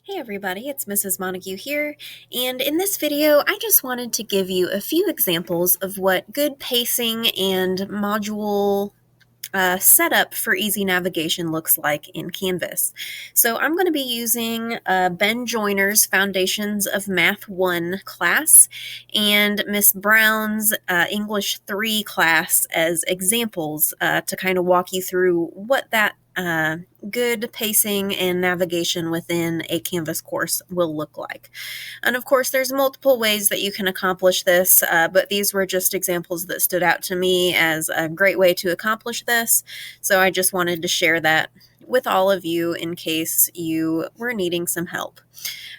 Hey everybody, it's Mrs. Montague here, and in this video I just wanted to give you a few examples of what good pacing and module setup for easy navigation looks like in Canvas. So I'm going to be using Ben Joiner's Foundations of Math 1 class and Miss Brown's English 3 class as examples to kind of walk you through what that good pacing and navigation within a Canvas course will look like. And of course, there's multiple ways that you can accomplish this, but these were just examples that stood out to me as a great way to accomplish this. So I just wanted to share that with all of you in case you were needing some help.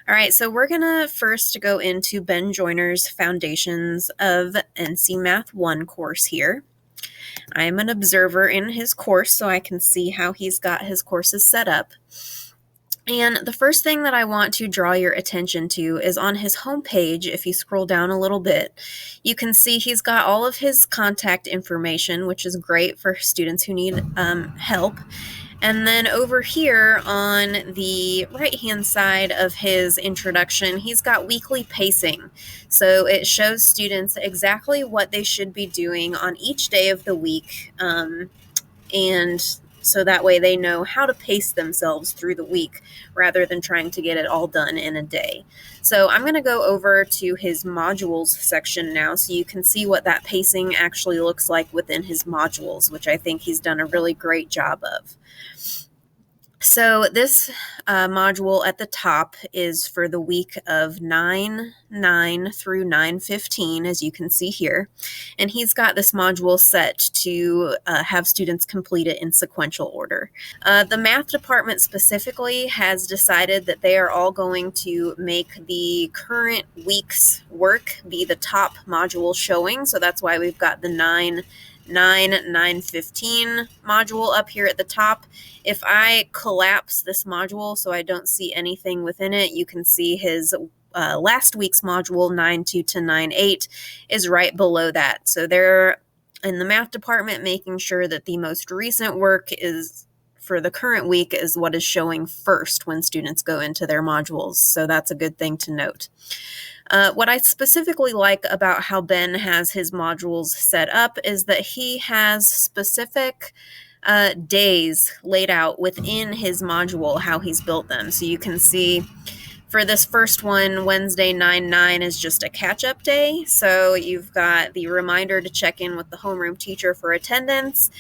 All right, so we're going to first go into Ben Joiner's Foundations of NC Math 1 course here. I'm an observer in his course, so I can see how he's got his courses set up. And the first thing that I want to draw your attention to is on his homepage. If you scroll down a little bit, you can see he's got all of his contact information, which is great for students who need help. And then over here on the right-hand side of his introduction, he's got weekly pacing. So it shows students exactly what they should be doing on each day of the week. And so that way they know how to pace themselves through the week rather than trying to get it all done in a day. So I'm going to go over to his modules section now so you can see what that pacing actually looks like within his modules, which I think he's done a really great job of. So this module at the top is for the week of 9/9 through 9/15, as you can see here. And he's got this module set to have students complete it in sequential order. The math department specifically has decided that they are all going to make the current week's work be the top module showing. So that's why we've got the 9/9/15 module up here at the top. If I collapse this module so I don't see anything within it, you can see his last week's module 9/2 to 9/8 is right below that. So they're in the math department making sure that the most recent work is for the current week is what is showing first when students go into their modules. So that's a good thing to note. What I specifically like about how Ben has his modules set up is that he has specific days laid out within his module, how he's built them. So you can see for this first one, Wednesday 9/9 is just a catch-up day. So you've got the reminder to check in with the homeroom teacher for attendance,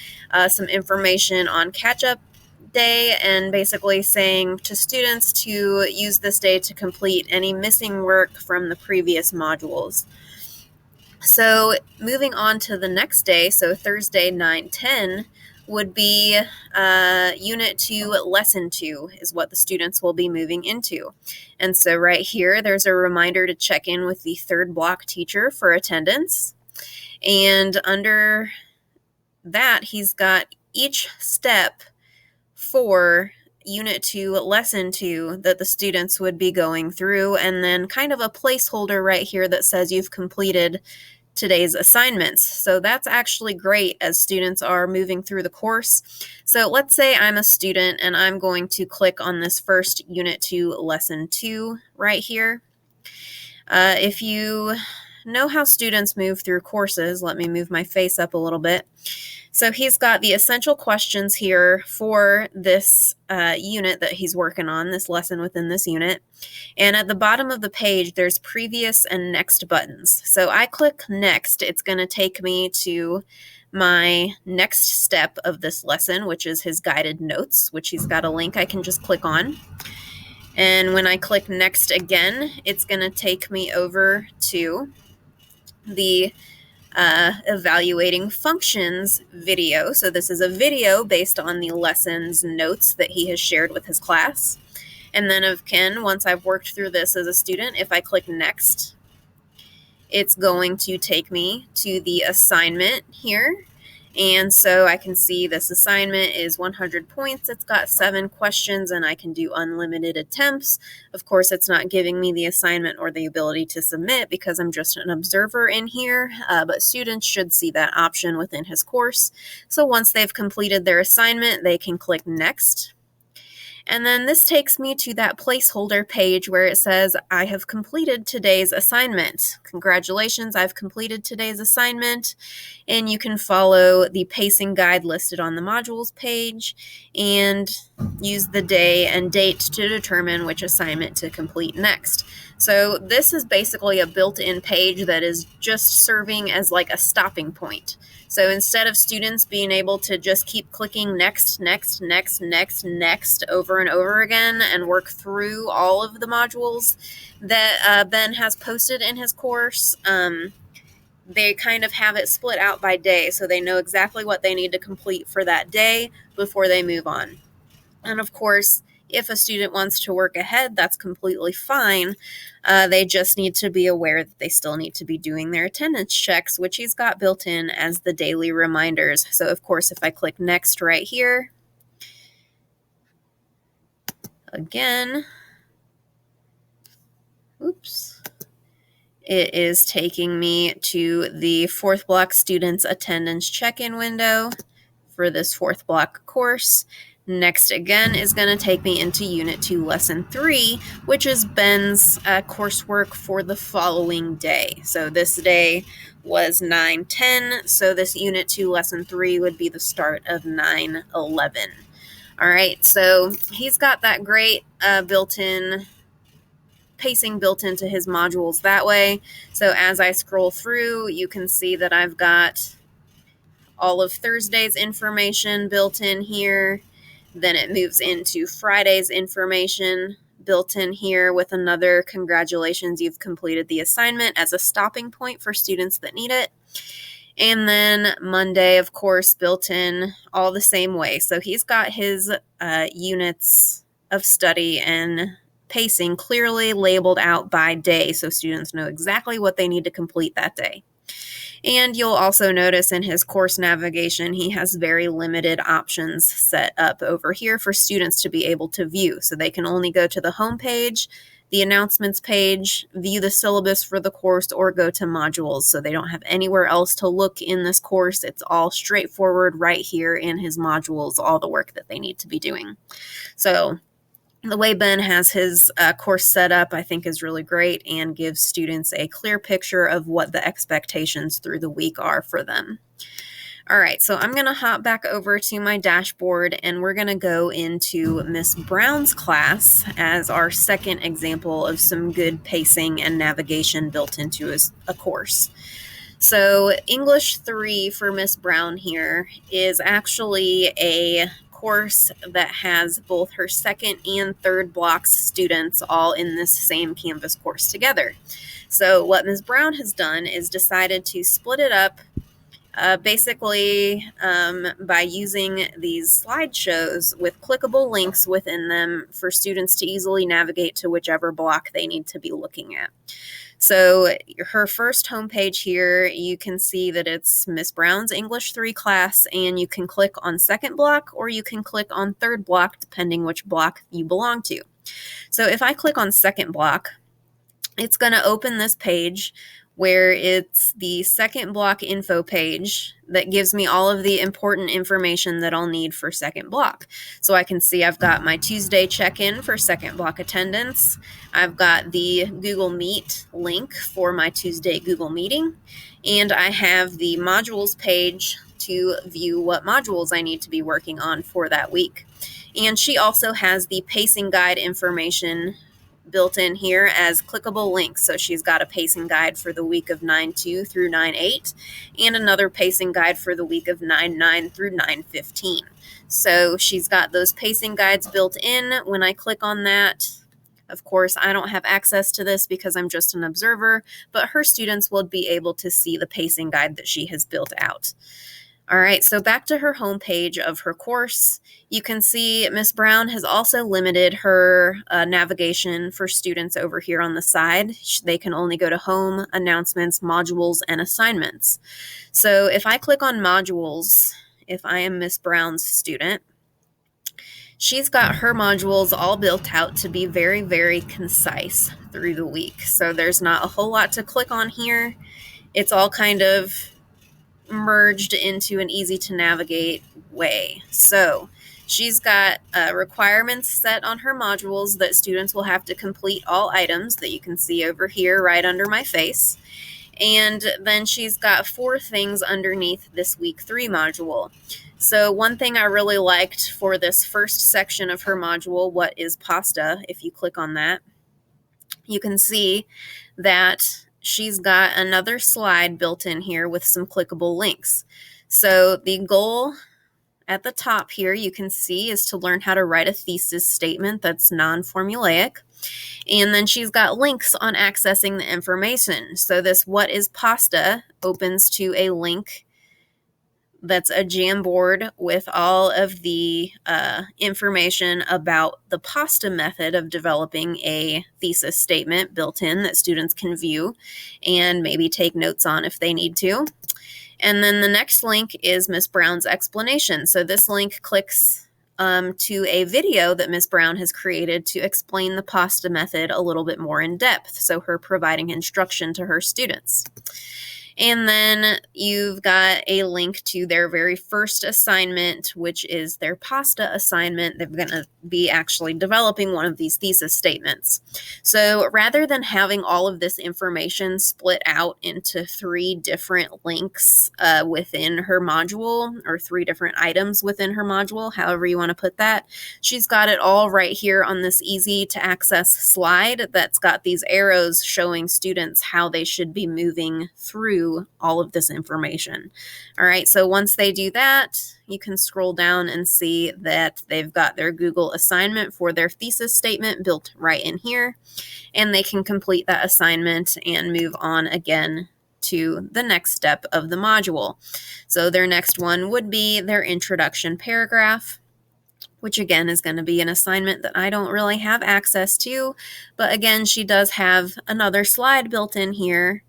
some information on catch-up day, and basically saying to students to use this day to complete any missing work from the previous modules. So moving on to the next day, so Thursday 9/10 would be Unit 2, Lesson 2 is what the students will be moving into. And so right here, there's a reminder to check in with the third block teacher for attendance. And under that, he's got each step for Unit 2, Lesson 2 that the students would be going through, and then kind of a placeholder right here that says you've completed today's assignments. So that's actually great as students are moving through the course. So let's say I'm a student and I'm going to click on this first Unit 2, Lesson 2 right here. If you know how students move through courses, let me move my face up a little bit. So he's got the essential questions here for this unit that he's working on, this lesson within this unit. And at the bottom of the page, there's previous and next buttons. So I click next, it's going to take me to my next step of this lesson, which is his guided notes, which he's got a link I can just click on. And when I click next again, it's going to take me over to the evaluating functions video. So this is a video based on the lesson's notes that he has shared with his class. And then again, once I've worked through this as a student, if I click next, it's going to take me to the assignment here. And so I can see this assignment is 100 points. It's got 7 questions and I can do unlimited attempts. Of course, it's not giving me the assignment or the ability to submit because I'm just an observer in here, but students should see that option within his course. So once they've completed their assignment, they can click next. And then this takes me to that placeholder page where it says, I have completed today's assignment. Congratulations, I've completed today's assignment. And you can follow the pacing guide listed on the modules page and use the day and date to determine which assignment to complete next. So this is basically a built-in page that is just serving as like a stopping point. So instead of students being able to just keep clicking next, next, next, next, next over and over again and work through all of the modules that Ben has posted in his course, they kind of have it split out by day, so they know exactly what they need to complete for that day before they move on. And of course, if a student wants to work ahead, that's completely fine. They just need to be aware that they still need to be doing their attendance checks, which he's got built in as the daily reminders. So of course, if I click next right here, again, it is taking me to the fourth block students attendance check-in window for this fourth block course. Next again is going to take me into Unit 2, Lesson 3, which is Ben's coursework for the following day. So this day was 9/10, so this Unit 2, Lesson 3 would be the start of 9/11. All right, so he's got that great built-in pacing built into his modules that way. So as I scroll through, you can see that I've got all of Thursday's information built in here. Then it moves into Friday's information built in here with another congratulations, you've completed the assignment as a stopping point for students that need it. And then Monday, of course, built in all the same way. So he's got his units of study and pacing clearly labeled out by day so students know exactly what they need to complete that day. And you'll also notice in his course navigation, he has very limited options set up over here for students to be able to view. So they can only go to the home page, the announcements page, view the syllabus for the course, or go to modules. So they don't have anywhere else to look in this course. It's all straightforward right here in his modules, all the work that they need to be doing. So the way Ben has his course set up, I think, is really great and gives students a clear picture of what the expectations through the week are for them. All right, so I'm going to hop back over to my dashboard and we're going to go into Miss Brown's class as our second example of some good pacing and navigation built into a course. So English 3 for Miss Brown here is actually a course that has both her second and third blocks students all in this same Canvas course together. So what Ms. Brown has done is decided to split it up basically by using these slideshows with clickable links within them for students to easily navigate to whichever block they need to be looking at. So her first homepage here, you can see that it's Miss Brown's English 3 class, and you can click on second block or you can click on third block, depending which block you belong to. So if I click on second block, it's going to open this page where it's the second block info page that gives me all of the important information that I'll need for second block. So I can see I've got my Tuesday check-in for second block attendance. I've got the Google Meet link for my Tuesday Google meeting. And I have the modules page to view what modules I need to be working on for that week. And she also has the pacing guide information built in here as clickable links. So she's got a pacing guide for the week of 9/2 through 9/8 and another pacing guide for the week of 9/9 through 9/15. So she's got those pacing guides built in. When I click on that, of course, I don't have access to this because I'm just an observer, but her students will be able to see the pacing guide that she has built out. All right, so back to her homepage of her course. You can see Miss Brown has also limited her navigation for students over here on the side. They can only go to home, announcements, modules, and assignments. So if I click on modules, if I am Miss Brown's student, she's got her modules all built out to be very, very concise through the week. So there's not a whole lot to click on here. It's all kind of merged into an easy to navigate way. So She's got requirements set on her modules that students will have to complete all items that you can see over here right under my face. And then she's got 4 things underneath this week 3 module. So one thing I really liked for this first section of her module, what is pasta, if you click on that, you can see that she's got another slide built in here with some clickable links. So the goal at the top here, you can see, is to learn how to write a thesis statement that's non-formulaic. And then she's got links on accessing the information. So this what is pasta opens to a link that's a Jamboard with all of the information about the pasta method of developing a thesis statement built in that students can view and maybe take notes on if they need to. And then the next link is Miss Brown's explanation. So this link clicks to a video that Miss Brown has created to explain the pasta method a little bit more in depth. So her providing instruction to her students. And then you've got a link to their very first assignment, which is their pasta assignment. They're going to be actually developing one of these thesis statements. So rather than having all of this information split out into 3 different links within her module, or 3 different items within her module, however you want to put that, she's got it all right here on this easy to access slide that's got these arrows showing students how they should be moving through all of this information. All right, so once they do that, you can scroll down and see that they've got their Google assignment for their thesis statement built right in here, and they can complete that assignment and move on again to the next step of the module. So their next one would be their introduction paragraph, which again is going to be an assignment that I don't really have access to, but again, she does have another slide built in here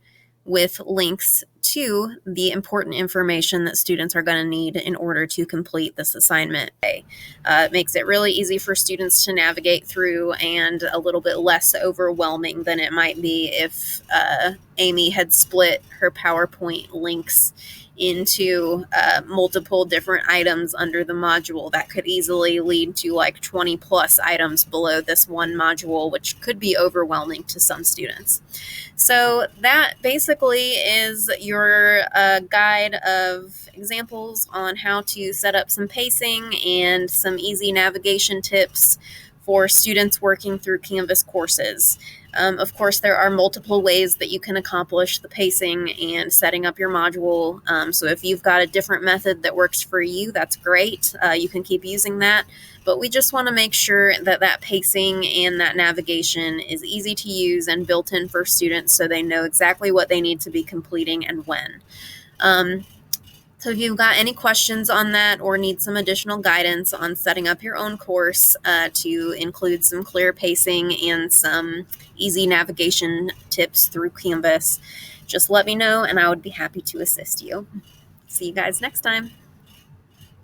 with links to the important information that students are going to need in order to complete this assignment. It makes it really easy for students to navigate through and a little bit less overwhelming than it might be if Amy had split her PowerPoint links into multiple different items under the module. That could easily lead to like 20 plus items below this one module, which could be overwhelming to some students. So that basically is your guide of examples on how to set up some pacing and some easy navigation tips for students working through Canvas courses. Of course, there are multiple ways that you can accomplish the pacing and setting up your module. So if you've got a different method that works for you, that's great. You can keep using that. But we just want to make sure that that pacing and that navigation is easy to use and built in for students so they know exactly what they need to be completing and when. So if you've got any questions on that or need some additional guidance on setting up your own course to include some clear pacing and some easy navigation tips through Canvas, just let me know and I would be happy to assist you. See you guys next time.